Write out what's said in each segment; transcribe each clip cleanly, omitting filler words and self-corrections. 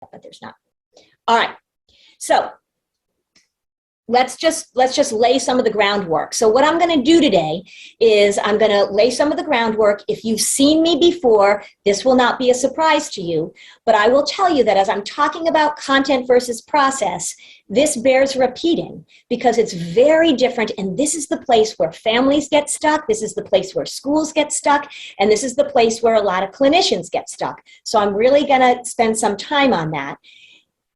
but there's not. All right. So let's just lay some of the groundwork. So what I'm going to do today is I'm going to lay some of the groundwork. If you've seen me before, this will not be a surprise to you, but I will tell you that as I'm talking about content versus process, this bears repeating because it's very different, and this is the place where families get stuck, this is the place where schools get stuck, and this is the place where a lot of clinicians get stuck. So I'm really going to spend some time on that.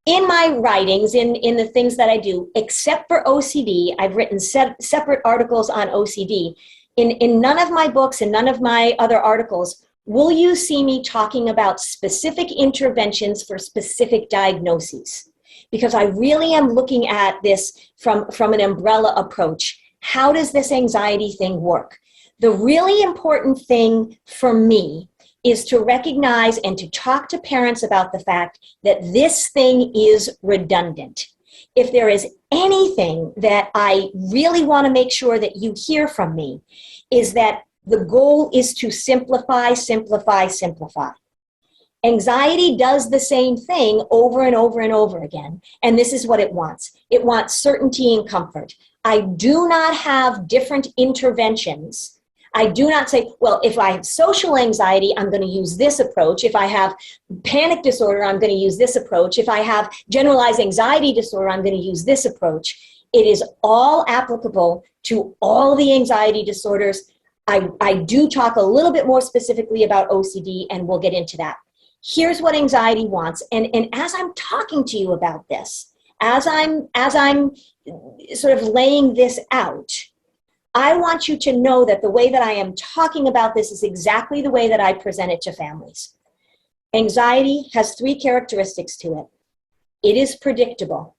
In my writings, in the things that I do, except for OCD, I've written separate articles on OCD. In none of my books and none of my other articles will you see me talking about specific interventions for specific diagnoses, because I really am looking at this from an umbrella approach. How does this anxiety thing work? The really important thing for me is to recognize and to talk to parents about the fact that this thing is redundant. If there is anything that I really want to make sure that you hear from me, is that the goal is to simplify, simplify, simplify. Anxiety does the same thing over and over and over again, and this is what it wants. It wants certainty and comfort. I do not have different interventions. I do not say, well, if I have social anxiety, I'm going to use this approach. If I have panic disorder, I'm going to use this approach. If I have generalized anxiety disorder, I'm going to use this approach. It is all applicable to all the anxiety disorders. I do talk a little bit more specifically about OCD, and we'll get into that. Here's what anxiety wants. And as I'm talking to you about this, as I'm sort of laying this out, I want you to know that the way that I am talking about this is exactly the way that I present it to families. Anxiety has 3 characteristics to it. It is predictable.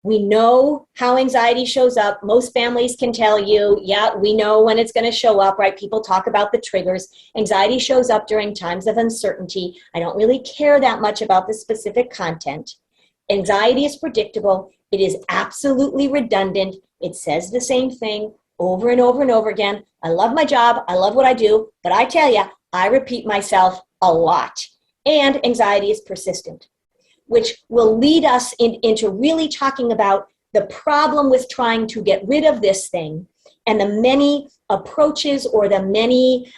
We know how anxiety shows up. Most families can tell you, yeah, we know when it's going to show up, right? People talk about the triggers. Anxiety shows up during times of uncertainty. I don't really care that much about the specific content. Anxiety is predictable. It is absolutely redundant. It says the same thing over and over and over again. I love my job. I love what I do. But I tell you, I repeat myself a lot. And anxiety is persistent, which will lead us into really talking about the problem with trying to get rid of this thing and the many approaches or the many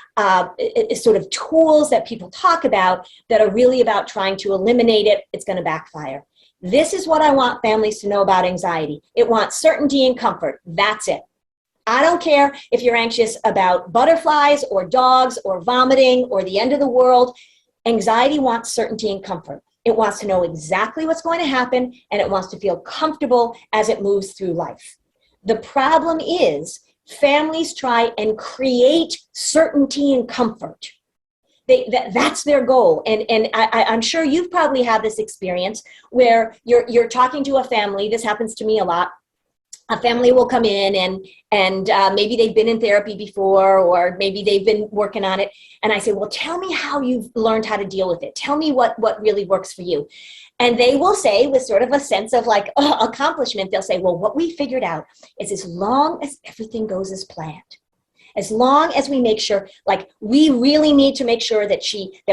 sort of tools that people talk about that are really about trying to eliminate it. It's going to backfire. This is what I want families to know about anxiety. It wants certainty and comfort. That's it. I don't care if you're anxious about butterflies or dogs or vomiting or the end of the world. Anxiety wants certainty and comfort. It wants to know exactly what's going to happen, and it wants to feel comfortable as it moves through life. The problem is families try and create certainty and comfort. That's their goal. And I'm sure you've probably had this experience where you're talking to a family. This happens to me a lot. A family will come in and maybe they've been in therapy before, or maybe they've been working on it. And I say, well, tell me how you've learned how to deal with it. Tell me what really works for you. And they will say, with sort of a sense of like accomplishment, they'll say, well, what we figured out is as long as everything goes as planned, as long as we make sure, like we really need to make sure that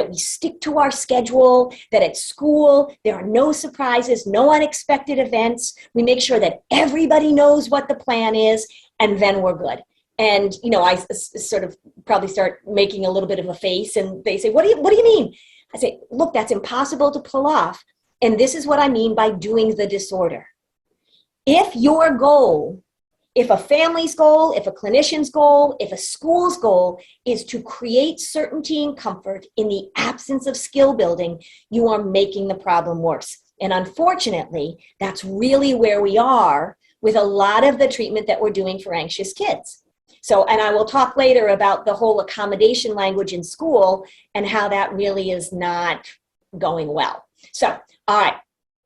we stick to our schedule, that at school there are no surprises, no unexpected events. We make sure that everybody knows what the plan is, and then we're good. And, you know, I sort of probably start making a little bit of a face, and they say, what do you mean? I say, look, that's impossible to pull off. And this is what I mean by doing the disorder. If your goal, if a family's goal, if a clinician's goal, if a school's goal is to create certainty and comfort in the absence of skill building, you are making the problem worse. And unfortunately, that's really where we are with a lot of the treatment that we're doing for anxious kids. So, and I will talk later about the whole accommodation language in school and how that really is not going well. So, all right.